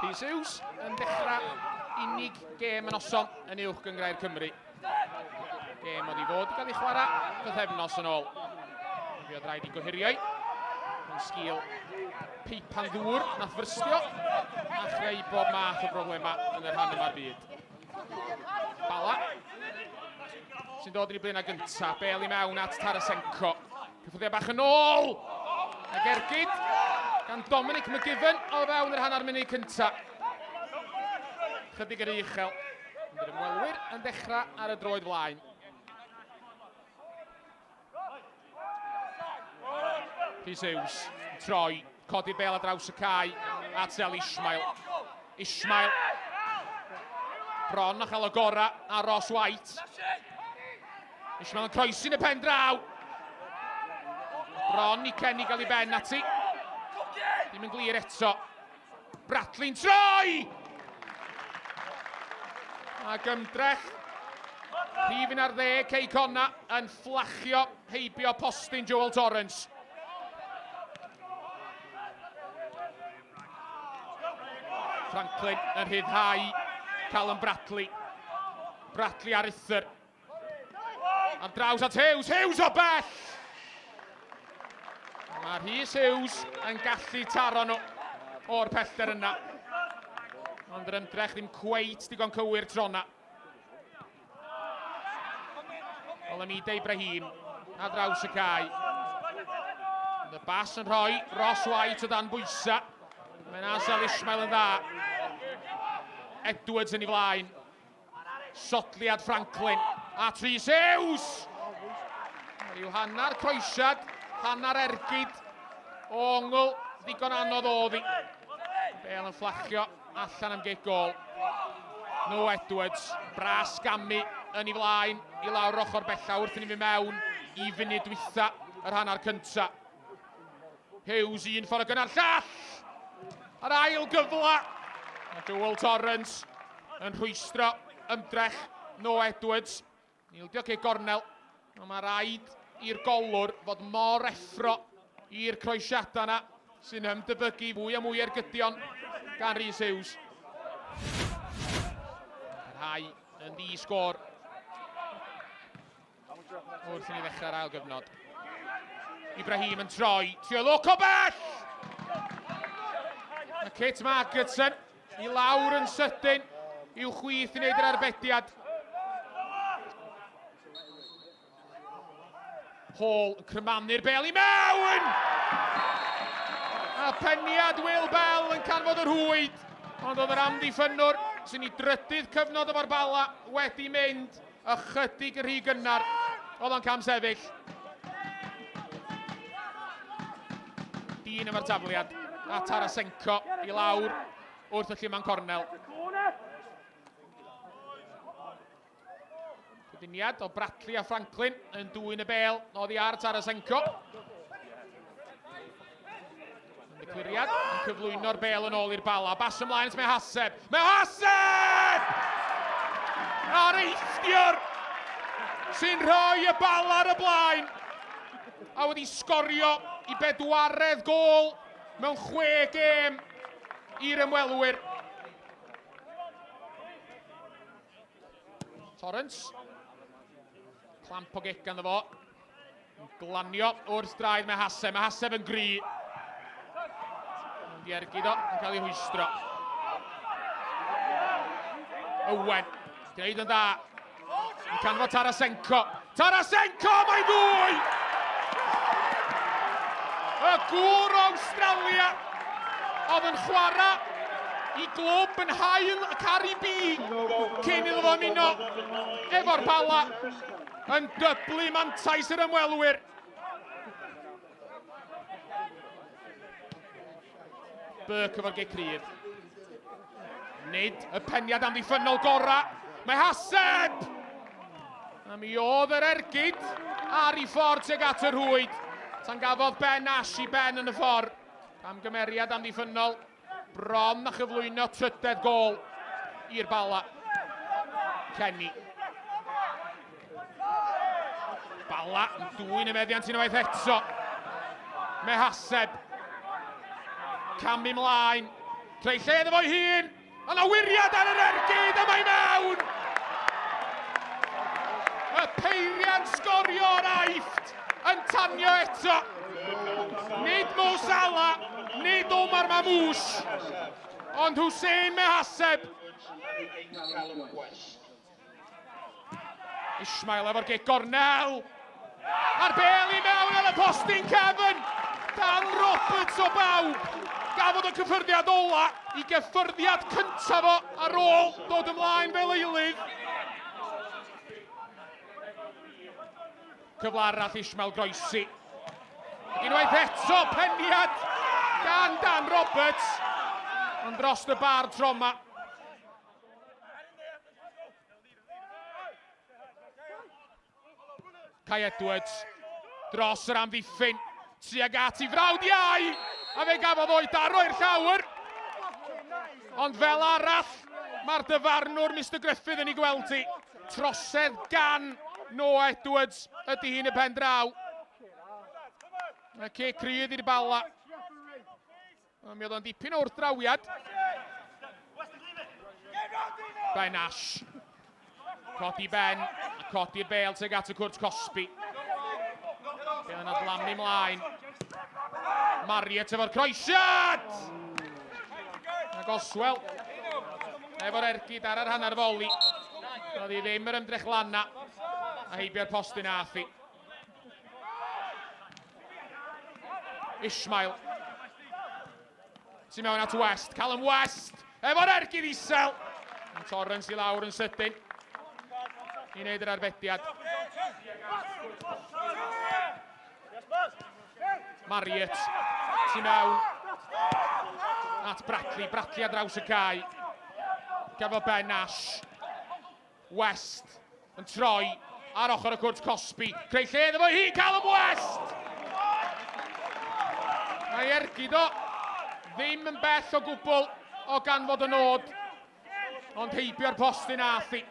Rhys yn dechrau unig gêm yn oson yn uwch gyngrair Cymru. Gêm oedd i fod i gael ei chwarae bythefnos yn ôl. Fi oedd rhaid i gohirio yn sgil peipan ddŵr nath fyrstio a chreu bob math o broblemau yn yr rhan yma'r byd. Bala sy'n dod i'r blaenau gynta, bel i mewn at Tarasenko. Cyffwrddiau bach yn ôl ag ergyd gan Dominic McGiven o fewn yr hanner munud cynta. Chydig yr uchel. Yr ymwelwyr yn dechrau ar y droed flaen. Rhys troi, codi'r bel ar draws y cae at Cei Ishmael. Bron a chael y gora a Ross White. Ishmael yn croesi'n y pen draw. Bron i Kenny gael ei ben ati. Dim yn glir eto. Bradley'n troi! Ac ymdrech. Rhif un ar 10, Cei Connah yn fflachio heibio postyn Joel Torrance. Franklin yn rhyddhau Callum Bradley. Bradley ar Uther. Ar draws at Hughes o bell! Mae Rhys yn gallu taro nhw o'r pellter yna. Ond yr ymdrech ddim cweit digon cywir trona. Olamide Ibrahim ar draws y cae. Y bas yn rhoi Ross White o dan bwysa. Mae'n Cei Ishmael yn dda. Edwards yn ei flaen. Sotliad Franklin at Rhys. Yw hannar croesiad, hannar ergyd. O ongl, ddigon anodd oddi. Bel yn fflachio allan am gig gol. No Edwards, bras gamu yn ei flaen i lawr ochr bella wrth i ni fynd mewn i funud dwytha yr hannar cynta. Hughes un ffordd o gynnar llall. Yr ail gyfla. Joel Torrance yn rhwystro ymdrech No Edwards. Nildio Cei Gornel. Mae rhaid i'r golwr fod mor effro i'r croesiadau yna sy'n ymdybygu fwy a mwy ergydion gan Rhys. Rhai yn ddi-sgôr wrth i ni ddechrau'r ail gyfnod. Ibrahim yn troi, trio loc o bell! A Kit Margertson i lawr yn sydyn i'w chwith i wneud yr arbediad. Hall yn crymanu'r bel i mewn! A peniad Will Bell yn canfod yr hwyd. Ond oedd yr amddiffynwr sy'n ei drydydd cyfnod o'r Bala wedi mynd ychydig yr rhy gynnar. Oedd o'n cam sefyll. Dyn efo'r tafliad. A Tarasenko i lawr wrth y lliman cornel. Cydyniad o Bradley a Franklin yn dwyn y bel oddi ar Tarasenko. Yn y cliriad yn cyflwyno'r bel yn ôl i'r Bala. Bas ymlaen at Mehaseb. Mehaseb! A'r eithdiwr sy'n rhoi y Bala ar y blaen. A wedi sgorio i bedwaredd gol mewn 6 gêm i'r ymwelwyr. Torrance. Clamp o gic ganddo fo. Yn glanio wrth draed Mehaseb. Mehaseb yn gry. Yn diergyd o, yn cael ei hwystro. Owen. Gwneud yn dda. Yn canfod Tarasenko. Tarasenko, mae'n ddwy! Y gŵr o Awstralia oedd yn chwarae i glwb yn hael y Caribi cyn iddo fo ymuno efo'r Bala yn dyblu mantais yr ymwelwyr. Burke efo'r gic cryf. Nid y peniad amddiffynol gora. Mehaseb! A mi oedd yr ergyd ar ei ffordd tuag at yr hwyd. Tan gafodd Ben Ash i ben yn y ffordd. Am gymeriad amddiffynol. Bron a chyflwyno trydedd gol i'r Bala. Kenny. Bala yn dwyn y meddiant unwaith eto. Mehaseb. Camu mlaen. Creu lle iddo fo'i hun. Yna wiriad ar yr ergyd yma i mewn. Y peiriant sgorio o'r aifft yn tanio eto. Nid Mo Salah, nid Omar Mamouche, ond Hussein Mehaseb. Ismail efo'r gic gornel. A'r bel i mewn ar y postyn cefn. Dan Roberts o bawb. Gafodd y cyffyrddiad ola i gyffyrddiad cyntaf o ar ôl dod ymlaen fel eilydd. Cyfle arall Ismail groesi. Ac unwaith eto peniad gan Dan Roberts. Ond dros y bar tro yma. Cei Edwards dros yr amddiffyn. Tuag at i frawd iau. A fe gafodd o'i daro i'r llawr. Ond fel arall, mae'r dyfarnwr Mr Griffith yn ei gweld hi. Trosedd gan Noah Edwards ydy hi'n y pen draw. Y cic rydd i'r Bala. Mi oedd o'n dipyn o wrthdrawiad. Ben Ash. Codi Ben, a codi'r bel tuag at y cwrt Cosby. Bel yn adlamu mlaen. Marriott efo'r croesiad! Ac Oswell efo'r ergyd ar yr hanner foli. Roedd hi ddim yr ymdrech lanna a heibio'r postyn athi. Ismail. Sy'n mewn at West. Callum West efo'r ergyd isel. Torrance i lawr yn sydyn i wneud yr arbediad. Marriott, sy'n mewn at Bradley ar draws y cae. Gafo Ben Ash. West yn troi ar ochr y cwrt Cosby. Creu lle iddo fo hi, Callum West! Mae ergyd o ddim yn bell o gwbl o ganfod y nod, ond heibio'r postyn athi.